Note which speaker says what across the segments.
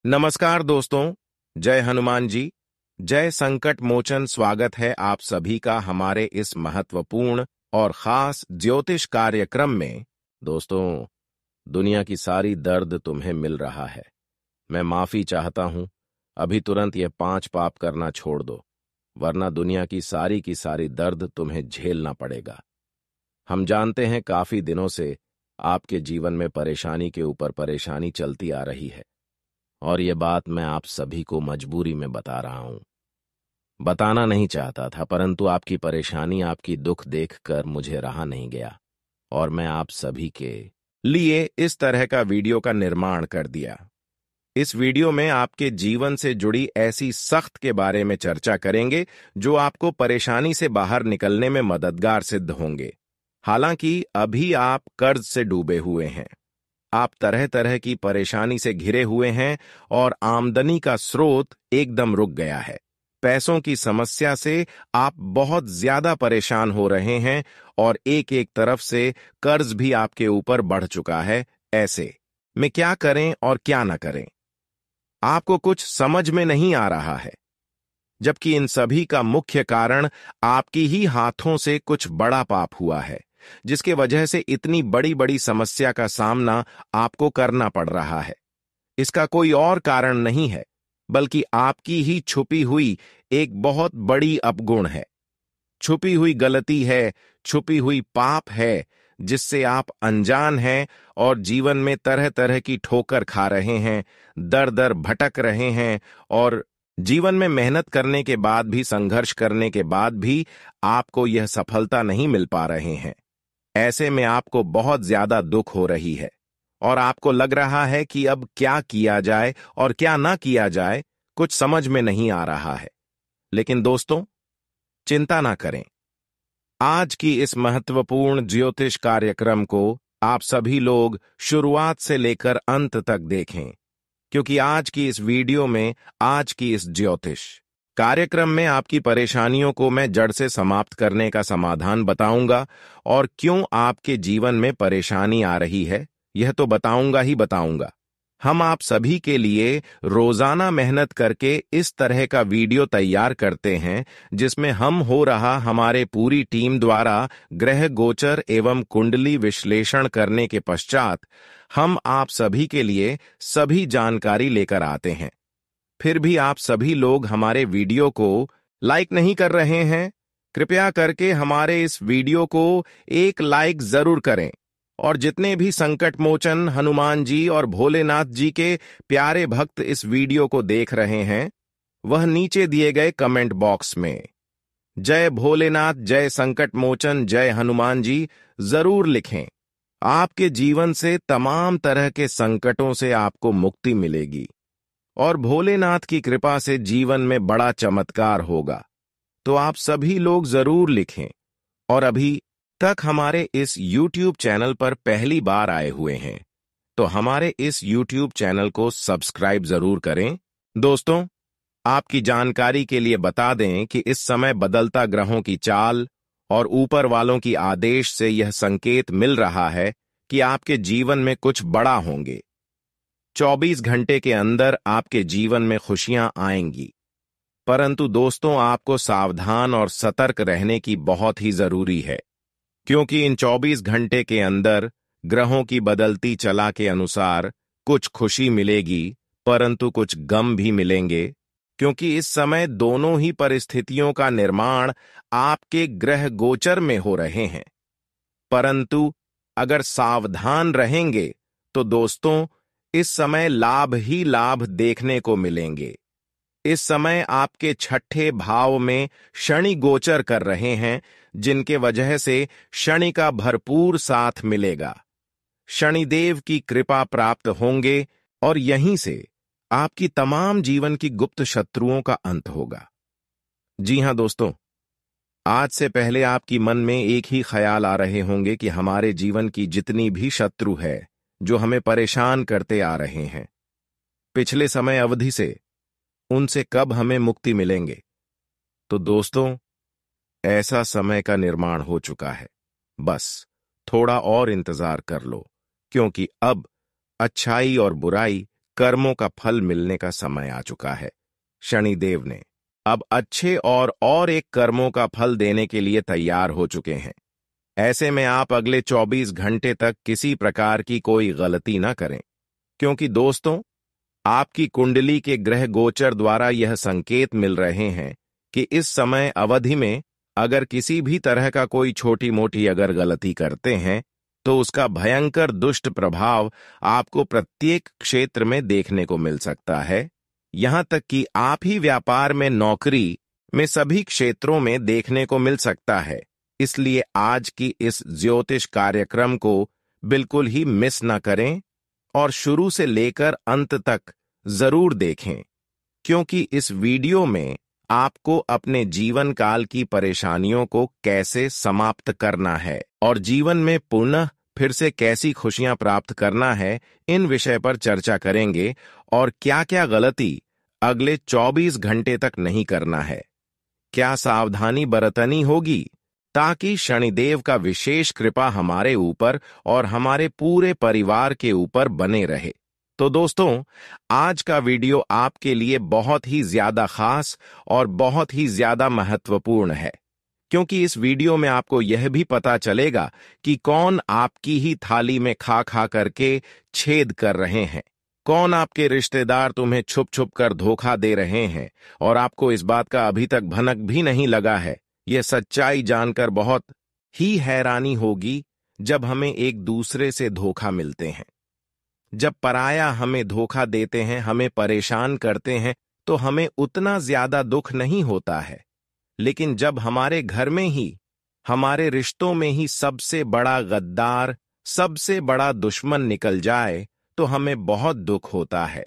Speaker 1: नमस्कार दोस्तों। जय हनुमान जी। जय संकट मोचन। स्वागत है आप सभी का हमारे इस महत्वपूर्ण और खास ज्योतिष कार्यक्रम में। दोस्तों, दुनिया की सारी दर्द तुम्हें मिल रहा है। मैं माफी चाहता हूं। अभी तुरंत ये 5 पाप करना छोड़ दो, वरना दुनिया की सारी दर्द तुम्हें झेलना पड़ेगा। हम जानते हैं काफी दिनों से आपके जीवन में परेशानी के ऊपर परेशानी चलती आ रही है, और ये बात मैं आप सभी को मजबूरी में बता रहा हूं। बताना नहीं चाहता था, परंतु आपकी परेशानी, आपकी दुख देखकर मुझे रहा नहीं गया, और मैं आप सभी के लिए इस तरह का वीडियो का निर्माण कर दिया। इस वीडियो में आपके जीवन से जुड़ी ऐसी सख्त के बारे में चर्चा करेंगे जो आपको परेशानी से बाहर निकलने में मददगार सिद्ध होंगे। हालांकि अभी आप कर्ज से डूबे हुए हैं, आप तरह तरह की परेशानी से घिरे हुए हैं और आमदनी का स्रोत एकदम रुक गया है। पैसों की समस्या से आप बहुत ज्यादा परेशान हो रहे हैं और एक एक तरफ से कर्ज भी आपके ऊपर बढ़ चुका है। ऐसे में क्या करें और क्या न करें, आपको कुछ समझ में नहीं आ रहा है, जबकि इन सभी का मुख्य कारण आपकी ही हाथों से कुछ बड़ा पाप हुआ है, जिसके वजह से इतनी बड़ी बड़ी समस्या का सामना आपको करना पड़ रहा है। इसका कोई और कारण नहीं है, बल्कि आपकी ही छुपी हुई एक बहुत बड़ी अपगुण है, छुपी हुई गलती है, छुपी हुई पाप है, जिससे आप अनजान हैं और जीवन में तरह तरह की ठोकर खा रहे हैं, दर दर भटक रहे हैं, और जीवन में मेहनत करने के बाद भी, संघर्ष करने के बाद भी आपको यह सफलता नहीं मिल पा रहे हैं। ऐसे में आपको बहुत ज्यादा दुख हो रही है और आपको लग रहा है कि अब क्या किया जाए और क्या ना किया जाए, कुछ समझ में नहीं आ रहा है। लेकिन दोस्तों, चिंता ना करें। आज की इस महत्वपूर्ण ज्योतिष कार्यक्रम को आप सभी लोग शुरुआत से लेकर अंत तक देखें, क्योंकि आज की इस वीडियो में, आज की इस ज्योतिष कार्यक्रम में आपकी परेशानियों को मैं जड़ से समाप्त करने का समाधान बताऊंगा, और क्यों आपके जीवन में परेशानी आ रही है यह तो बताऊंगा ही बताऊंगा। हम आप सभी के लिए रोजाना मेहनत करके इस तरह का वीडियो तैयार करते हैं, जिसमें हम हो रहा हमारे पूरी टीम द्वारा ग्रह गोचर एवं कुंडली विश्लेषण करने के पश्चात हम आप सभी के लिए सभी जानकारी लेकर आते हैं। फिर भी आप सभी लोग हमारे वीडियो को लाइक नहीं कर रहे हैं। कृपया करके हमारे इस वीडियो को एक लाइक जरूर करें, और जितने भी संकट मोचन हनुमान जी और भोलेनाथ जी के प्यारे भक्त इस वीडियो को देख रहे हैं, वह नीचे दिए गए कमेंट बॉक्स में जय भोलेनाथ, जय संकट मोचन, जय हनुमान जी जरूर लिखें। आपके जीवन से तमाम तरह के संकटों से आपको मुक्ति मिलेगी और भोलेनाथ की कृपा से जीवन में बड़ा चमत्कार होगा। तो आप सभी लोग जरूर लिखें। और अभी तक हमारे इस YouTube चैनल पर पहली बार आए हुए हैं तो हमारे इस YouTube चैनल को सब्सक्राइब जरूर करें। दोस्तों, आपकी जानकारी के लिए बता दें कि इस समय बदलता ग्रहों की चाल और ऊपर वालों की आदेश से यह संकेत मिल रहा है कि आपके जीवन में कुछ बड़ा होंगे। 24 घंटे के अंदर आपके जीवन में खुशियां आएंगी, परंतु दोस्तों, आपको सावधान और सतर्क रहने की बहुत ही जरूरी है, क्योंकि इन 24 घंटे के अंदर ग्रहों की बदलती चला के अनुसार कुछ खुशी मिलेगी, परंतु कुछ गम भी मिलेंगे, क्योंकि इस समय दोनों ही परिस्थितियों का निर्माण आपके ग्रह गोचर में हो रहे हैं। परंतु अगर सावधान रहेंगे तो दोस्तों, इस समय लाभ ही लाभ देखने को मिलेंगे। इस समय आपके छठे भाव में शनि गोचर कर रहे हैं, जिनके वजह से शनि का भरपूर साथ मिलेगा। शनिदेव की कृपा प्राप्त होंगे और यहीं से आपकी तमाम जीवन की गुप्त शत्रुओं का अंत होगा। जी हां दोस्तों, आज से पहले आपकी मन में एक ही ख्याल आ रहे होंगे कि हमारे जीवन की जितनी भी शत्रु है जो हमें परेशान करते आ रहे हैं पिछले समय अवधि से, उनसे कब हमें मुक्ति मिलेंगे। तो दोस्तों, ऐसा समय का निर्माण हो चुका है। बस थोड़ा और इंतजार कर लो, क्योंकि अब अच्छाई और बुराई कर्मों का फल मिलने का समय आ चुका है। शनिदेव ने अब अच्छे और एक कर्मों का फल देने के लिए तैयार हो चुके हैं। ऐसे में आप अगले 24 घंटे तक किसी प्रकार की कोई गलती ना करें, क्योंकि दोस्तों, आपकी कुंडली के ग्रह गोचर द्वारा यह संकेत मिल रहे हैं कि इस समय अवधि में अगर किसी भी तरह का कोई छोटी मोटी अगर गलती करते हैं तो उसका भयंकर दुष्ट प्रभाव आपको प्रत्येक क्षेत्र में देखने को मिल सकता है। यहां तक कि आप ही व्यापार में, नौकरी में, सभी क्षेत्रों में देखने को मिल सकता है। इसलिए आज की इस ज्योतिष कार्यक्रम को बिल्कुल ही मिस न करें और शुरू से लेकर अंत तक जरूर देखें, क्योंकि इस वीडियो में आपको अपने जीवन काल की परेशानियों को कैसे समाप्त करना है और जीवन में पुनः फिर से कैसी खुशियां प्राप्त करना है, इन विषय पर चर्चा करेंगे और क्या क्या गलती अगले 24 घंटे तक नहीं करना है, क्या सावधानी बरतनी होगी ताकि शनिदेव का विशेष कृपा हमारे ऊपर और हमारे पूरे परिवार के ऊपर बने रहे। तो दोस्तों, आज का वीडियो आपके लिए बहुत ही ज्यादा खास और बहुत ही ज्यादा महत्वपूर्ण है, क्योंकि इस वीडियो में आपको यह भी पता चलेगा कि कौन आपकी ही थाली में खा खा करके छेद कर रहे हैं, कौन आपके रिश्तेदार तुम्हें छुप छुप कर धोखा दे रहे हैं और आपको इस बात का अभी तक भनक भी नहीं लगा है। यह सच्चाई जानकर बहुत ही हैरानी होगी जब हमें एक दूसरे से धोखा मिलते हैं। जब पराया हमें धोखा देते हैं, हमें परेशान करते हैं, तो हमें उतना ज्यादा दुख नहीं होता है। लेकिन जब हमारे घर में ही, हमारे रिश्तों में ही सबसे बड़ा गद्दार, सबसे बड़ा दुश्मन निकल जाए तो हमें बहुत दुख होता है,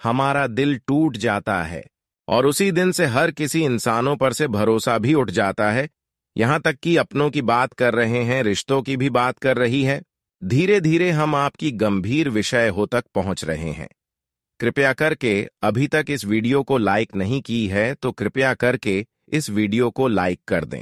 Speaker 1: हमारा दिल टूट जाता है और उसी दिन से हर किसी इंसानों पर से भरोसा भी उठ जाता है। यहां तक कि अपनों की बात कर रहे हैं, रिश्तों की भी बात कर रही है। धीरे धीरे हम आपकी गंभीर विषय हो तक पहुंच रहे हैं। कृपया करके अभी तक इस वीडियो को लाइक नहीं की है तो कृपया करके इस वीडियो को लाइक कर दें,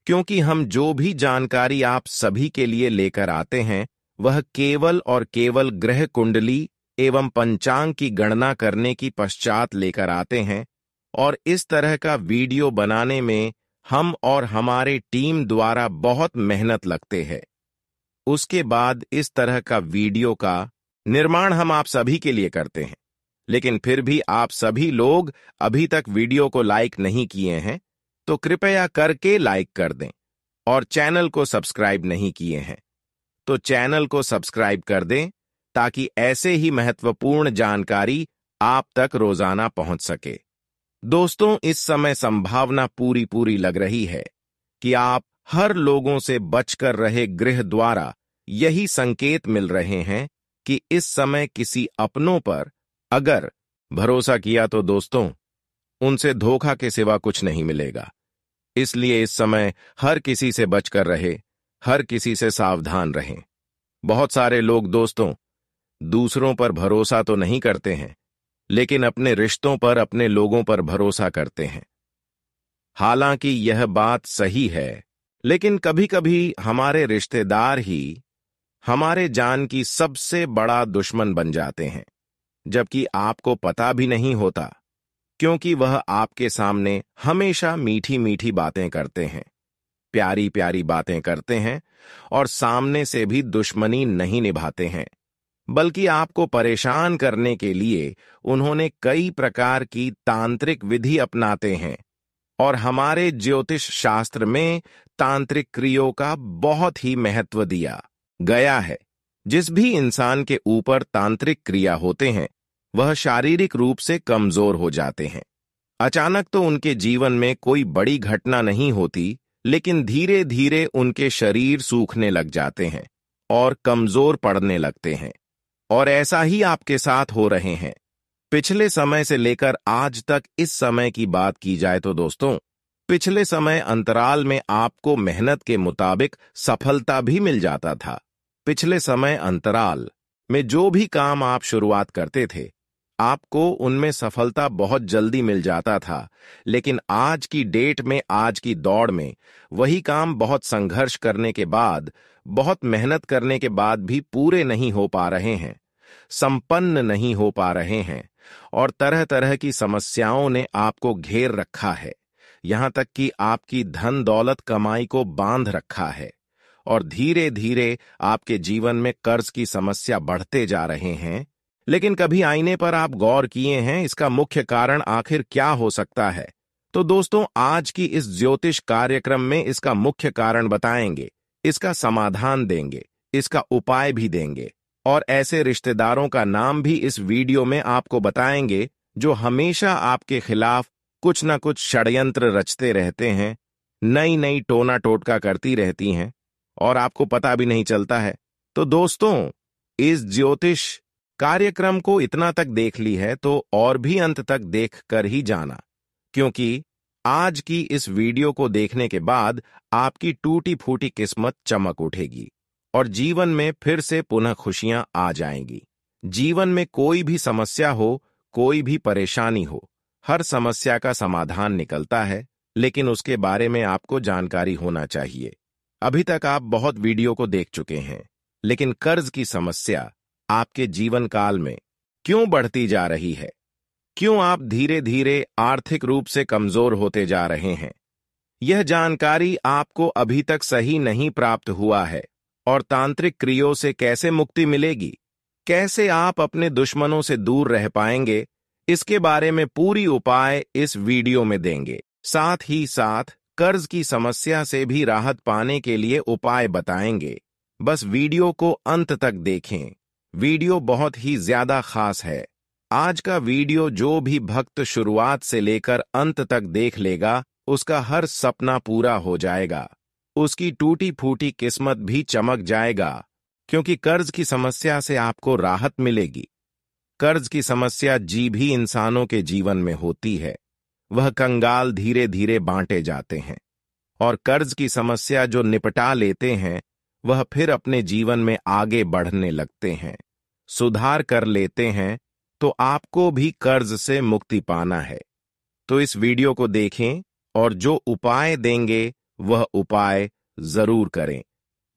Speaker 1: क्योंकि हम जो भी जानकारी आप सभी के लिए लेकर आते हैं वह केवल और केवल ग्रह कुंडली एवं पंचांग की गणना करने की पश्चात लेकर आते हैं। और इस तरह का वीडियो बनाने में हम और हमारे टीम द्वारा बहुत मेहनत लगते हैं। उसके बाद इस तरह का वीडियो का निर्माण हम आप सभी के लिए करते हैं, लेकिन फिर भी आप सभी लोग अभी तक वीडियो को लाइक नहीं किए हैं तो कृपया करके लाइक कर दें, और चैनल को सब्सक्राइब नहीं किए हैं तो चैनल को सब्सक्राइब कर दें, ताकि ऐसे ही महत्वपूर्ण जानकारी आप तक रोजाना पहुंच सके। दोस्तों, इस समय संभावना पूरी लग रही है कि आप हर लोगों से बचकर रहे। गृह द्वारा यही संकेत मिल रहे हैं कि इस समय किसी अपनों पर अगर भरोसा किया तो दोस्तों, उनसे धोखा के सिवा कुछ नहीं मिलेगा। इसलिए इस समय हर किसी से बचकर रहे, हर किसी से सावधान रहें। बहुत सारे लोग दोस्तों दूसरों पर भरोसा तो नहीं करते हैं, लेकिन अपने रिश्तों पर, अपने लोगों पर भरोसा करते हैं। हालांकि यह बात सही है, लेकिन कभी कभी हमारे रिश्तेदार ही हमारे जान की सबसे बड़ा दुश्मन बन जाते हैं, जबकि आपको पता भी नहीं होता, क्योंकि वह आपके सामने हमेशा मीठी मीठी बातें करते हैं, प्यारी प्यारी बातें करते हैं और सामने से भी दुश्मनी नहीं निभाते हैं, बल्कि आपको परेशान करने के लिए उन्होंने कई प्रकार की तांत्रिक विधि अपनाते हैं। और हमारे ज्योतिष शास्त्र में तांत्रिक क्रियाओं का बहुत ही महत्व दिया गया है। जिस भी इंसान के ऊपर तांत्रिक क्रिया होते हैं वह शारीरिक रूप से कमजोर हो जाते हैं। अचानक तो उनके जीवन में कोई बड़ी घटना नहीं होती, लेकिन धीरे धीरे उनके शरीर सूखने लग जाते हैं और कमजोर पड़ने लगते हैं। और ऐसा ही आपके साथ हो रहे हैं। पिछले समय से लेकर आज तक इस समय की बात की जाए तो दोस्तों, पिछले समय अंतराल में आपको मेहनत के मुताबिक सफलता भी मिल जाता था। पिछले समय अंतराल में जो भी काम आप शुरुआत करते थे आपको उनमें सफलता बहुत जल्दी मिल जाता था, लेकिन आज की डेट में, आज की दौड़ में वही काम बहुत संघर्ष करने के बाद, बहुत मेहनत करने के बाद भी पूरे नहीं हो पा रहे हैं। संपन्न नहीं हो पा रहे हैं और तरह तरह की समस्याओं ने आपको घेर रखा है, यहां तक कि आपकी धन दौलत कमाई को बांध रखा है और धीरे धीरे आपके जीवन में कर्ज की समस्या बढ़ते जा रहे हैं, लेकिन कभी आईने पर आप गौर किए हैं इसका मुख्य कारण आखिर क्या हो सकता है? तो दोस्तों, आज की इस ज्योतिष कार्यक्रम में इसका मुख्य कारण बताएंगे, इसका समाधान देंगे, इसका उपाय भी देंगे और ऐसे रिश्तेदारों का नाम भी इस वीडियो में आपको बताएंगे जो हमेशा आपके खिलाफ कुछ न कुछ षड्यंत्र रचते रहते हैं, नई नई टोना टोटका करती रहती हैं और आपको पता भी नहीं चलता है। तो दोस्तों, इस ज्योतिष कार्यक्रम को इतना तक देख ली है तो और भी अंत तक देख कर ही जाना, क्योंकि आज की इस वीडियो को देखने के बाद आपकी टूटी फूटी किस्मत चमक उठेगी और जीवन में फिर से पुनः खुशियां आ जाएंगी। जीवन में कोई भी समस्या हो, कोई भी परेशानी हो, हर समस्या का समाधान निकलता है, लेकिन उसके बारे में आपको जानकारी होना चाहिए। अभी तक आप बहुत वीडियो को देख चुके हैं, लेकिन कर्ज की समस्या आपके जीवन काल में क्यों बढ़ती जा रही है? क्यों आप धीरे धीरे आर्थिक रूप से कमजोर होते जा रहे हैं? यह जानकारी आपको अभी तक सही नहीं प्राप्त हुआ है और तांत्रिक क्रियों से कैसे मुक्ति मिलेगी, कैसे आप अपने दुश्मनों से दूर रह पाएंगे, इसके बारे में पूरी उपाय इस वीडियो में देंगे। साथ ही साथ कर्ज की समस्या से भी राहत पाने के लिए उपाय बताएंगे। बस वीडियो को अंत तक देखें, वीडियो बहुत ही ज्यादा खास है। आज का वीडियो जो भी भक्त शुरुआत से लेकर अंत तक देख लेगा, उसका हर सपना पूरा हो जाएगा, उसकी टूटी फूटी किस्मत भी चमक जाएगा, क्योंकि कर्ज की समस्या से आपको राहत मिलेगी। कर्ज की समस्या भी इंसानों के जीवन में होती है, वह कंगाल धीरे धीरे बांटे जाते हैं और कर्ज की समस्या जो निपटा लेते हैं वह फिर अपने जीवन में आगे बढ़ने लगते हैं, सुधार कर लेते हैं। तो आपको भी कर्ज से मुक्ति पाना है तो इस वीडियो को देखें और जो उपाय देंगे वह उपाय जरूर करें।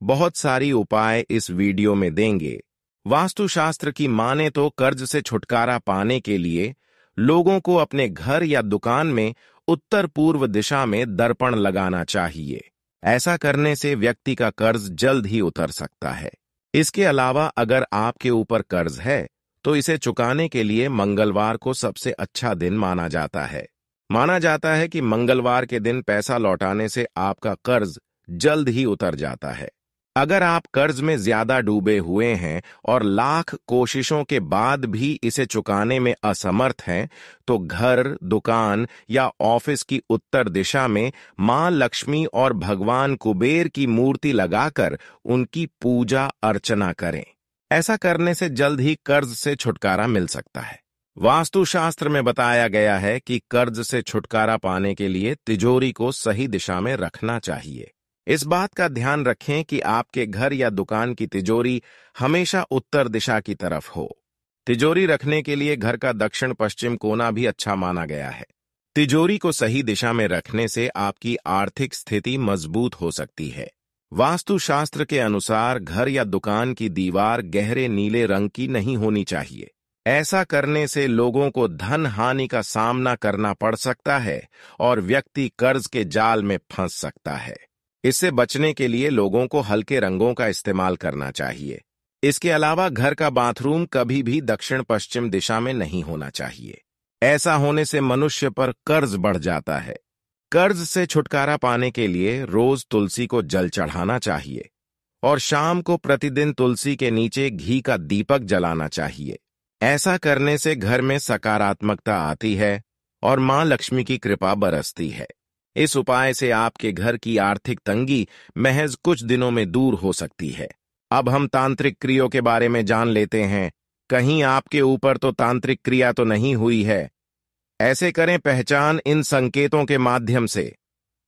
Speaker 1: बहुत सारी उपाय इस वीडियो में देंगे। वास्तुशास्त्र की माने तो कर्ज से छुटकारा पाने के लिए लोगों को अपने घर या दुकान में उत्तर पूर्व दिशा में दर्पण लगाना चाहिए। ऐसा करने से व्यक्ति का कर्ज जल्द ही उतर सकता है। इसके अलावा अगर आपके ऊपर कर्ज है तो इसे चुकाने के लिए मंगलवार को सबसे अच्छा दिन माना जाता है। माना जाता है कि मंगलवार के दिन पैसा लौटाने से आपका कर्ज जल्द ही उतर जाता है। अगर आप कर्ज में ज्यादा डूबे हुए हैं और लाख कोशिशों के बाद भी इसे चुकाने में असमर्थ हैं, तो घर, दुकान या ऑफिस की उत्तर दिशा में मां लक्ष्मी और भगवान कुबेर की मूर्ति लगाकर उनकी पूजा अर्चना करें। ऐसा करने से जल्द ही कर्ज से छुटकारा मिल सकता है। वास्तुशास्त्र में बताया गया है कि कर्ज से छुटकारा पाने के लिए तिजोरी को सही दिशा में रखना चाहिए। इस बात का ध्यान रखें कि आपके घर या दुकान की तिजोरी हमेशा उत्तर दिशा की तरफ हो। तिजोरी रखने के लिए घर का दक्षिण पश्चिम कोना भी अच्छा माना गया है। तिजोरी को सही दिशा में रखने से आपकी आर्थिक स्थिति मजबूत हो सकती है। वास्तुशास्त्र के अनुसार घर या दुकान की दीवार गहरे नीले रंग की नहीं होनी चाहिए। ऐसा करने से लोगों को धन हानि का सामना करना पड़ सकता है और व्यक्ति कर्ज के जाल में फंस सकता है। इससे बचने के लिए लोगों को हल्के रंगों का इस्तेमाल करना चाहिए। इसके अलावा घर का बाथरूम कभी भी दक्षिण पश्चिम दिशा में नहीं होना चाहिए। ऐसा होने से मनुष्य पर कर्ज बढ़ जाता है। कर्ज से छुटकारा पाने के लिए रोज तुलसी को जल चढ़ाना चाहिए और शाम को प्रतिदिन तुलसी के नीचे घी का दीपक जलाना चाहिए। ऐसा करने से घर में सकारात्मकता आती है और मां लक्ष्मी की कृपा बरसती है। इस उपाय से आपके घर की आर्थिक तंगी महज कुछ दिनों में दूर हो सकती है। अब हम तांत्रिक क्रियों के बारे में जान लेते हैं। कहीं आपके ऊपर तो तांत्रिक क्रिया तो नहीं हुई है? ऐसे करें पहचान इन संकेतों के माध्यम से।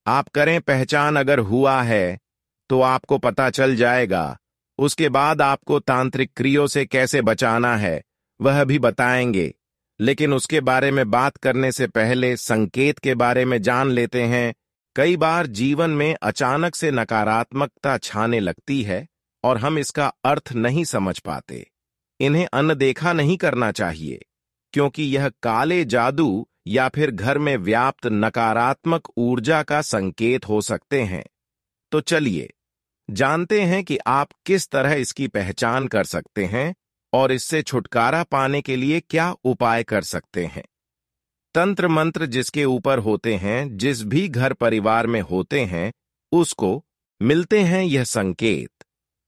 Speaker 1: आप करें पहचान, अगर हुआ है तो आपको पता चल जाएगा। उसके बाद आपको तांत्रिक क्रियों से कैसे बचाना है वह भी बताएंगे, लेकिन उसके बारे में बात करने से पहले संकेत के बारे में जान लेते हैं। कई बार जीवन में अचानक से नकारात्मकता छाने लगती है और हम इसका अर्थ नहीं समझ पाते। इन्हें अनदेखा नहीं करना चाहिए, क्योंकि यह काले जादू या फिर घर में व्याप्त नकारात्मक ऊर्जा का संकेत हो सकते हैं। तो चलिए जानते हैं कि आप किस तरह इसकी पहचान कर सकते हैं और इससे छुटकारा पाने के लिए क्या उपाय कर सकते हैं। तंत्र मंत्र जिसके ऊपर होते हैं, जिस भी घर परिवार में होते हैं, उसको मिलते हैं यह संकेत।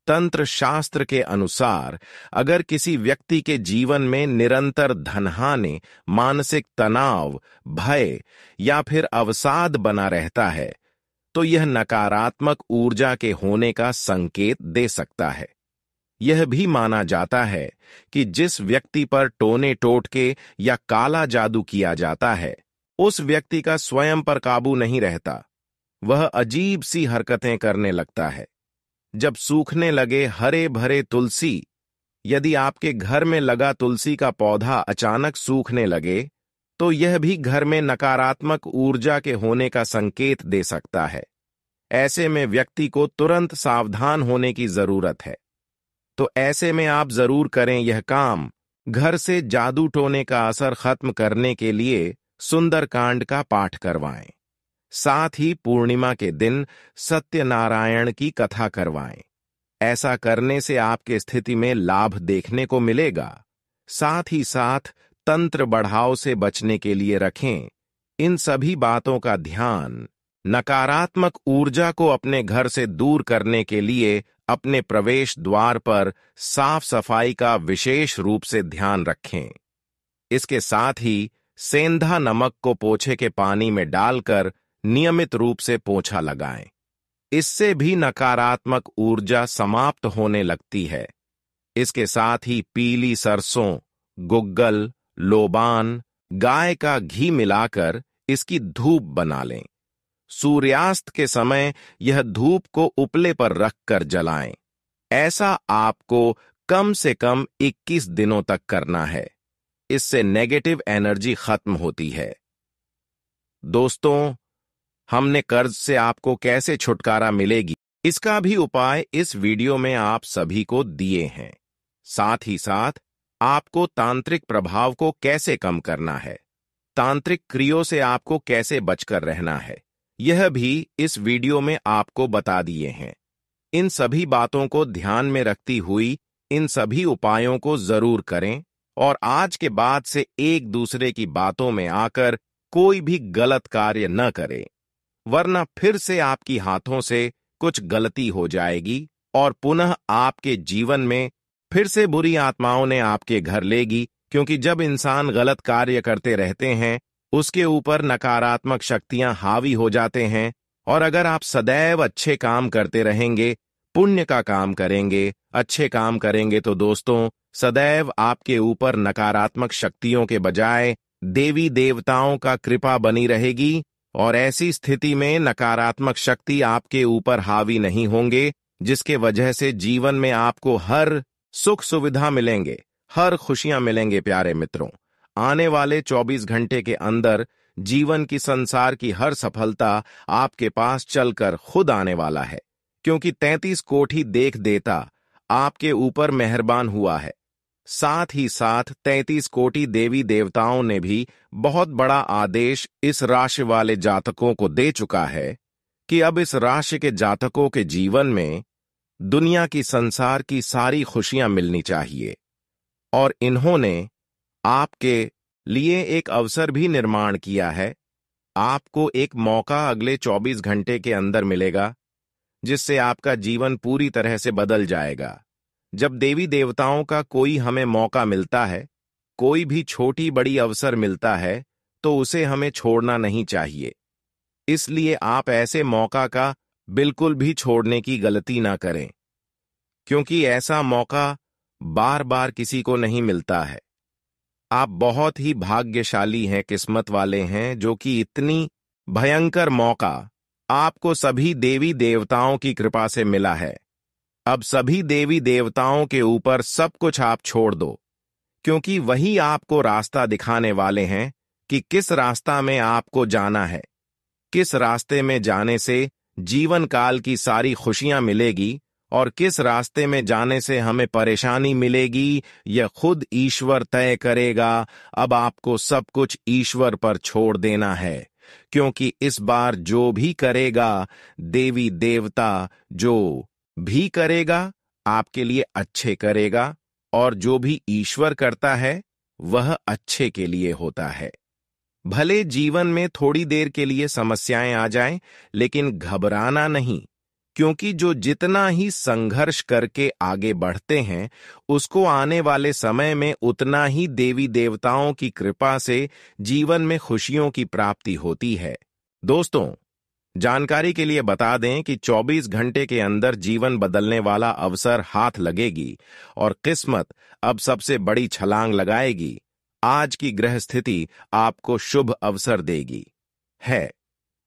Speaker 1: तंत्र शास्त्र के अनुसार अगर किसी व्यक्ति के जीवन में निरंतर धनहानि, मानसिक तनाव, भय या फिर अवसाद बना रहता है, तो यह नकारात्मक ऊर्जा के होने का संकेत दे सकता है। यह भी माना जाता है कि जिस व्यक्ति पर टोने टोटके या काला जादू किया जाता है, उस व्यक्ति का स्वयं पर काबू नहीं रहता। वह अजीब सी हरकतें करने लगता है। जब सूखने लगे हरे भरे तुलसी, यदि आपके घर में लगा तुलसी का पौधा अचानक सूखने लगे, तो यह भी घर में नकारात्मक ऊर्जा के होने का संकेत दे सकता है। ऐसे में व्यक्ति को तुरंत सावधान होने की जरूरत है। तो ऐसे में आप जरूर करें यह काम। घर से जादू टोने का असर खत्म करने के लिए सुंदरकांड का पाठ करवाएं। साथ ही पूर्णिमा के दिन सत्यनारायण की कथा करवाएं। ऐसा करने से आपके स्थिति में लाभ देखने को मिलेगा। साथ ही साथ तंत्र बढ़ाव से बचने के लिए रखें। इन सभी बातों का ध्यान। नकारात्मक ऊर्जा को अपने घर से दूर करने के लिए अपने प्रवेश द्वार पर साफ सफाई का विशेष रूप से ध्यान रखें। इसके साथ ही सेंधा नमक को पोछे के पानी में डालकर नियमित रूप से पोछा लगाएं। इससे भी नकारात्मक ऊर्जा समाप्त होने लगती है। इसके साथ ही पीली सरसों, गुग्गल, लोबान, गाय का घी मिलाकर इसकी धूप बना लें। सूर्यास्त के समय यह धूप को उपले पर रखकर जलाएं। ऐसा आपको कम से कम 21 दिनों तक करना है। इससे नेगेटिव एनर्जी खत्म होती है। दोस्तों, हमने कर्ज से आपको कैसे छुटकारा मिलेगी, इसका भी उपाय इस वीडियो में आप सभी को दिए हैं। साथ ही साथ आपको तांत्रिक प्रभाव को कैसे कम करना है, तांत्रिक क्रियों से आपको कैसे बचकर रहना है, यह भी इस वीडियो में आपको बता दिए हैं। इन सभी बातों को ध्यान में रखती हुई इन सभी उपायों को जरूर करें और आज के बाद से एक दूसरे की बातों में आकर कोई भी गलत कार्य न करें, वरना फिर से आपकी हाथों से कुछ गलती हो जाएगी और पुनः आपके जीवन में फिर से बुरी आत्माओं ने आपके घर लेगी। क्योंकि जब इंसान गलत कार्य करते रहते हैं, उसके ऊपर नकारात्मक शक्तियां हावी हो जाते हैं। और अगर आप सदैव अच्छे काम करते रहेंगे, पुण्य का काम करेंगे, अच्छे काम करेंगे, तो दोस्तों सदैव आपके ऊपर नकारात्मक शक्तियों के बजाय देवी देवताओं का कृपा बनी रहेगी। और ऐसी स्थिति में नकारात्मक शक्ति आपके ऊपर हावी नहीं होंगे, जिसके वजह से जीवन में आपको हर सुख सुविधा मिलेंगे, हर खुशियां मिलेंगे। प्यारे मित्रों, आने वाले 24 घंटे के अंदर जीवन की, संसार की हर सफलता आपके पास चलकर खुद आने वाला है, क्योंकि 33 कोटि देख देता आपके ऊपर मेहरबान हुआ है। साथ ही साथ 33 कोटि देवी देवताओं ने भी बहुत बड़ा आदेश इस राशि वाले जातकों को दे चुका है कि अब इस राशि के जातकों के जीवन में दुनिया की, संसार की सारी खुशियां मिलनी चाहिए। और इन्होंने आपके लिए एक अवसर भी निर्माण किया है। आपको एक मौका अगले 24 घंटे के अंदर मिलेगा, जिससे आपका जीवन पूरी तरह से बदल जाएगा। जब देवी देवताओं का कोई हमें मौका मिलता है, कोई भी छोटी बड़ी अवसर मिलता है, तो उसे हमें छोड़ना नहीं चाहिए। इसलिए आप ऐसे मौका का बिल्कुल भी छोड़ने की गलती ना करें, क्योंकि ऐसा मौका बार बार किसी को नहीं मिलता है। आप बहुत ही भाग्यशाली हैं, किस्मत वाले हैं, जो कि इतनी भयंकर मौका आपको सभी देवी देवताओं की कृपा से मिला है। अब सभी देवी देवताओं के ऊपर सब कुछ आप छोड़ दो, क्योंकि वही आपको रास्ता दिखाने वाले हैं कि किस रास्ता में आपको जाना है, किस रास्ते में जाने से जीवन काल की सारी खुशियां मिलेगी और किस रास्ते में जाने से हमें परेशानी मिलेगी, यह खुद ईश्वर तय करेगा। अब आपको सब कुछ ईश्वर पर छोड़ देना है, क्योंकि इस बार जो भी करेगा, देवी देवता जो भी करेगा आपके लिए अच्छे करेगा, और जो भी ईश्वर करता है वह अच्छे के लिए होता है। भले जीवन में थोड़ी देर के लिए समस्याएं आ जाएं, लेकिन घबराना नहीं, क्योंकि जो जितना ही संघर्ष करके आगे बढ़ते हैं, उसको आने वाले समय में उतना ही देवी देवताओं की कृपा से जीवन में खुशियों की प्राप्ति होती है। दोस्तों, जानकारी के लिए बता दें कि 24 घंटे के अंदर जीवन बदलने वाला अवसर हाथ लगेगी और किस्मत अब सबसे बड़ी छलांग लगाएगी। आज की ग्रह स्थिति आपको शुभ अवसर देगी है।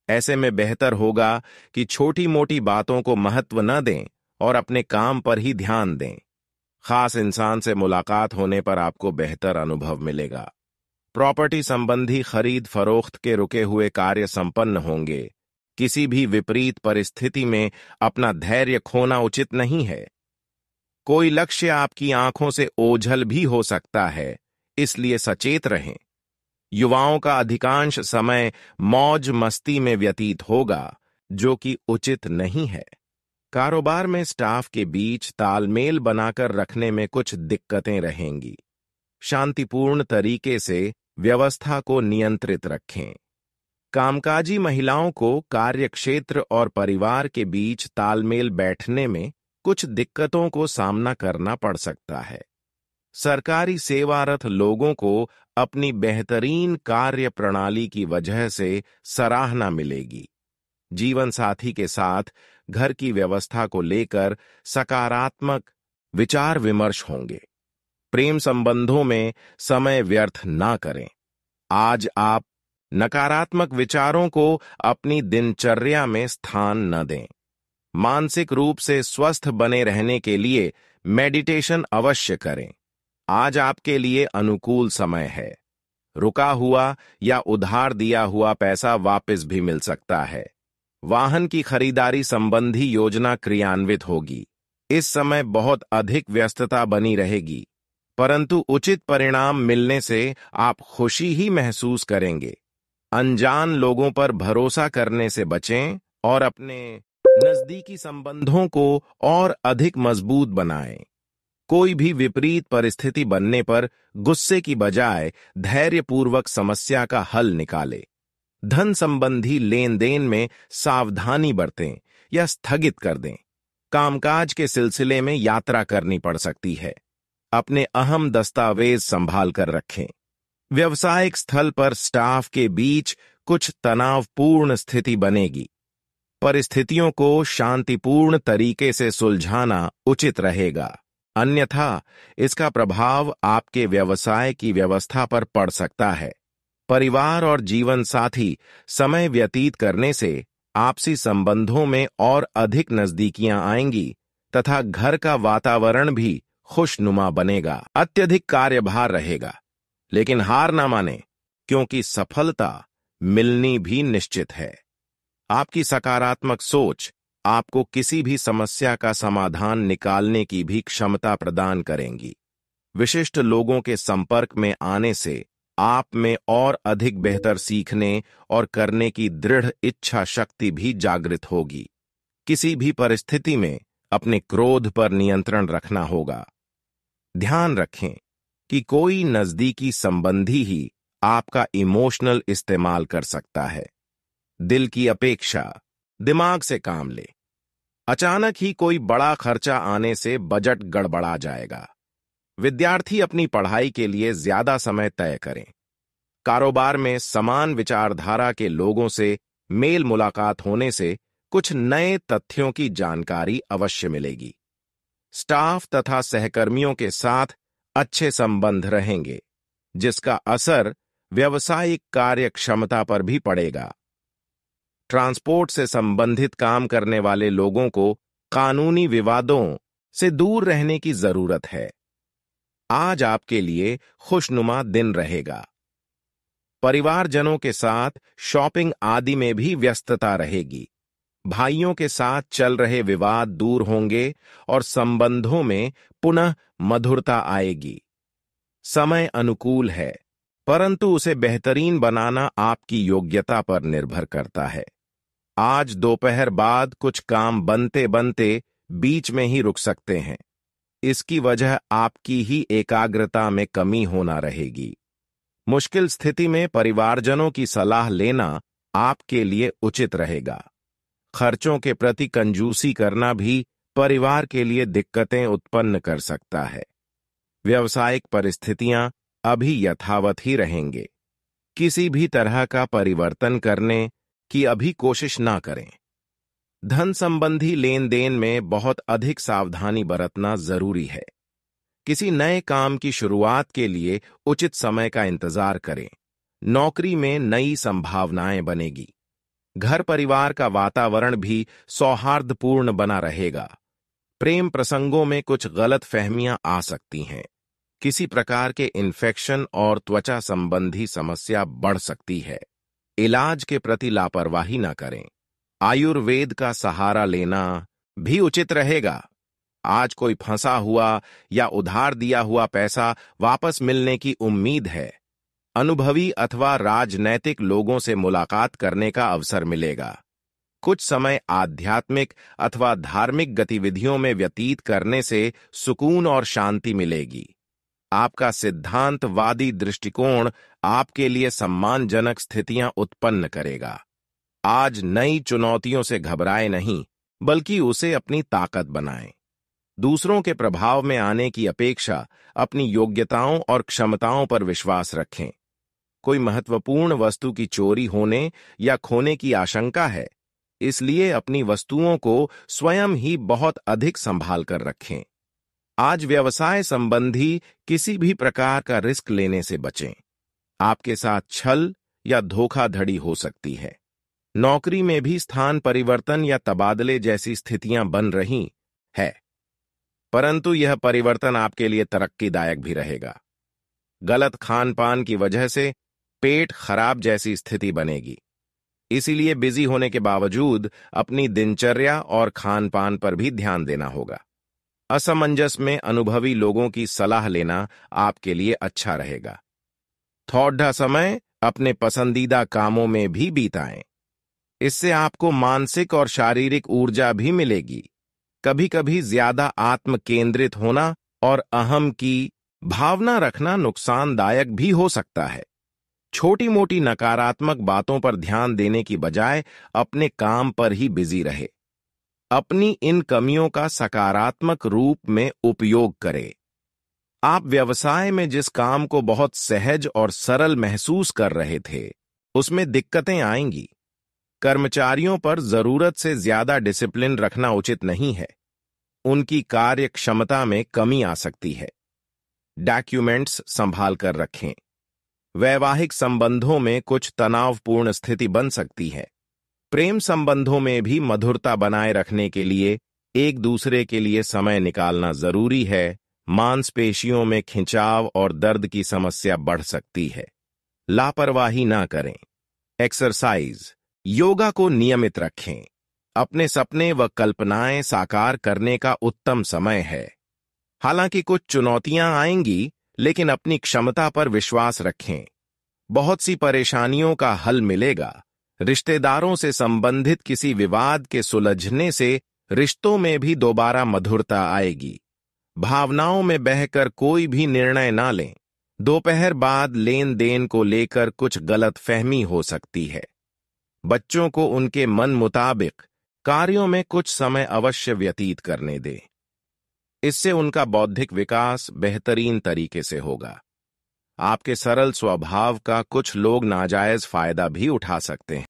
Speaker 1: ऐसे में बेहतर होगा कि छोटी मोटी बातों को महत्व न दें और अपने काम पर ही ध्यान दें। खास इंसान से मुलाकात होने पर आपको बेहतर अनुभव मिलेगा। प्रॉपर्टी संबंधी खरीद फरोख्त के रुके हुए कार्य संपन्न होंगे। किसी भी विपरीत परिस्थिति में अपना धैर्य खोना उचित नहीं है। कोई लक्ष्य आपकी आंखों से ओझल भी हो सकता है, इसलिए सचेत रहें। युवाओं का अधिकांश समय मौज मस्ती में व्यतीत होगा, जो कि उचित नहीं है। कारोबार में स्टाफ के बीच तालमेल बनाकर रखने में कुछ दिक्कतें रहेंगी। शांतिपूर्ण तरीके से व्यवस्था को नियंत्रित रखें। कामकाजी महिलाओं को कार्यक्षेत्र और परिवार के बीच तालमेल बैठने में कुछ दिक्कतों को सामना करना पड़ सकता है। सरकारी सेवारत लोगों को अपनी बेहतरीन कार्य प्रणाली की वजह से सराहना मिलेगी। जीवन साथी के साथ घर की व्यवस्था को लेकर सकारात्मक विचार विमर्श होंगे। प्रेम संबंधों में समय व्यर्थ ना करें। आज आप नकारात्मक विचारों को अपनी दिनचर्या में स्थान न दें। मानसिक रूप से स्वस्थ बने रहने के लिए मेडिटेशन अवश्य करें। आज आपके लिए अनुकूल समय है। रुका हुआ या उधार दिया हुआ पैसा वापस भी मिल सकता है। वाहन की खरीदारी संबंधी योजना क्रियान्वित होगी। इस समय बहुत अधिक व्यस्तता बनी रहेगी, परंतु उचित परिणाम मिलने से आप खुशी ही महसूस करेंगे। अनजान लोगों पर भरोसा करने से बचें और अपने नजदीकी संबंधों को और अधिक मजबूत बनाएं। कोई भी विपरीत परिस्थिति बनने पर गुस्से की बजाय धैर्यपूर्वक समस्या का हल निकालें। धन संबंधी लेन देन में सावधानी बरतें या स्थगित कर दें। कामकाज के सिलसिले में यात्रा करनी पड़ सकती है। अपने अहम दस्तावेज संभाल कर रखें। व्यावसायिक स्थल पर स्टाफ के बीच कुछ तनावपूर्ण स्थिति बनेगी। परिस्थितियों को शांतिपूर्ण तरीके से सुलझाना उचित रहेगा, अन्यथा इसका प्रभाव आपके व्यवसाय की व्यवस्था पर पड़ सकता है। परिवार और जीवन साथी समय व्यतीत करने से आपसी संबंधों में और अधिक नजदीकियां आएंगी तथा घर का वातावरण भी खुशनुमा बनेगा। अत्यधिक कार्यभार रहेगा, लेकिन हार ना माने, क्योंकि सफलता मिलनी भी निश्चित है। आपकी सकारात्मक सोच आपको किसी भी समस्या का समाधान निकालने की भी क्षमता प्रदान करेंगी। विशिष्ट लोगों के संपर्क में आने से आप में और अधिक बेहतर सीखने और करने की दृढ़ इच्छा शक्ति भी जागृत होगी। किसी भी परिस्थिति में अपने क्रोध पर नियंत्रण रखना होगा। ध्यान रखें कि कोई नजदीकी संबंधी ही आपका इमोशनल इस्तेमाल कर सकता है। दिल की अपेक्षा, दिमाग से काम ले। अचानक ही कोई बड़ा खर्चा आने से बजट गड़बड़ा जाएगा। विद्यार्थी अपनी पढ़ाई के लिए ज्यादा समय तय करें। कारोबार में समान विचारधारा के लोगों से मेल मुलाकात होने से कुछ नए तथ्यों की जानकारी अवश्य मिलेगी। स्टाफ तथा सहकर्मियों के साथ अच्छे संबंध रहेंगे, जिसका असर व्यावसायिक कार्य क्षमता पर भी पड़ेगा। ट्रांसपोर्ट से संबंधित काम करने वाले लोगों को कानूनी विवादों से दूर रहने की जरूरत है। आज आपके लिए खुशनुमा दिन रहेगा। परिवारजनों के साथ शॉपिंग आदि में भी व्यस्तता रहेगी। भाइयों के साथ चल रहे विवाद दूर होंगे और संबंधों में पुनः मधुरता आएगी। समय अनुकूल है, परंतु उसे बेहतरीन बनाना आपकी योग्यता पर निर्भर करता है। आज दोपहर बाद कुछ काम बनते बनते बीच में ही रुक सकते हैं। इसकी वजह आपकी ही एकाग्रता में कमी होना रहेगी। मुश्किल स्थिति में परिवारजनों की सलाह लेना आपके लिए उचित रहेगा। खर्चों के प्रति कंजूसी करना भी परिवार के लिए दिक्कतें उत्पन्न कर सकता है। व्यावसायिक परिस्थितियां अभी यथावत ही रहेंगे। किसी भी तरह का परिवर्तन करने की अभी कोशिश ना करें। धन संबंधी लेन देन में बहुत अधिक सावधानी बरतना जरूरी है। किसी नए काम की शुरुआत के लिए उचित समय का इंतजार करें। नौकरी में नई संभावनाएं बनेगी। घर परिवार का वातावरण भी सौहार्दपूर्ण बना रहेगा। प्रेम प्रसंगों में कुछ गलत फहमियां आ सकती हैं। किसी प्रकार के इन्फेक्शन और त्वचा संबंधी समस्या बढ़ सकती है। इलाज के प्रति लापरवाही न करें। आयुर्वेद का सहारा लेना भी उचित रहेगा। आज कोई फंसा हुआ या उधार दिया हुआ पैसा वापस मिलने की उम्मीद है। अनुभवी अथवा राजनैतिक लोगों से मुलाकात करने का अवसर मिलेगा। कुछ समय आध्यात्मिक अथवा धार्मिक गतिविधियों में व्यतीत करने से सुकून और शांति मिलेगी। आपका सिद्धांतवादी दृष्टिकोण आपके लिए सम्मानजनक स्थितियां उत्पन्न करेगा। आज नई चुनौतियों से घबराए नहीं, बल्कि उसे अपनी ताकत बनाएं। दूसरों के प्रभाव में आने की अपेक्षा अपनी योग्यताओं और क्षमताओं पर विश्वास रखें। कोई महत्वपूर्ण वस्तु की चोरी होने या खोने की आशंका है, इसलिए अपनी वस्तुओं को स्वयं ही बहुत अधिक संभाल कर रखें। आज व्यवसाय संबंधी किसी भी प्रकार का रिस्क लेने से बचें। आपके साथ छल या धोखाधड़ी हो सकती है। नौकरी में भी स्थान परिवर्तन या तबादले जैसी स्थितियां बन रही है, परंतु यह परिवर्तन आपके लिए तरक्कीदायक भी रहेगा। गलत खान पान की वजह से पेट खराब जैसी स्थिति बनेगी, इसीलिए बिजी होने के बावजूद अपनी दिनचर्या और खान पान पर भी ध्यान देना होगा। असमंजस में अनुभवी लोगों की सलाह लेना आपके लिए अच्छा रहेगा। थोड़ा समय अपने पसंदीदा कामों में भी बिताएं। इससे आपको मानसिक और शारीरिक ऊर्जा भी मिलेगी। कभी कभी ज्यादा आत्म केंद्रित होना और अहम की भावना रखना नुकसानदायक भी हो सकता है। छोटी मोटी नकारात्मक बातों पर ध्यान देने की बजाय अपने काम पर ही बिजी रहे। अपनी इन कमियों का सकारात्मक रूप में उपयोग करें। आप व्यवसाय में जिस काम को बहुत सहज और सरल महसूस कर रहे थे, उसमें दिक्कतें आएंगी। कर्मचारियों पर जरूरत से ज्यादा डिसिप्लिन रखना उचित नहीं है। उनकी कार्य क्षमता में कमी आ सकती है। डॉक्यूमेंट्स संभाल कर रखें। वैवाहिक संबंधों में कुछ तनावपूर्ण स्थिति बन सकती है। प्रेम संबंधों में भी मधुरता बनाए रखने के लिए एक दूसरे के लिए समय निकालना जरूरी है। मांसपेशियों में खिंचाव और दर्द की समस्या बढ़ सकती है। लापरवाही ना करें। एक्सरसाइज, योगा को नियमित रखें। अपने सपने व कल्पनाएं साकार करने का उत्तम समय है। हालांकि कुछ चुनौतियां आएंगी, लेकिन अपनी क्षमता पर विश्वास रखें। बहुत सी परेशानियों का हल मिलेगा। रिश्तेदारों से संबंधित किसी विवाद के सुलझने से रिश्तों में भी दोबारा मधुरता आएगी। भावनाओं में बहकर कोई भी निर्णय ना लें। दोपहर बाद लेन देन को लेकर कुछ गलतफहमी हो सकती है। बच्चों को उनके मन मुताबिक कार्यों में कुछ समय अवश्य व्यतीत करने दें। इससे उनका बौद्धिक विकास बेहतरीन तरीके से होगा। आपके सरल स्वभाव का कुछ लोग नाजायज फायदा भी उठा सकते हैं।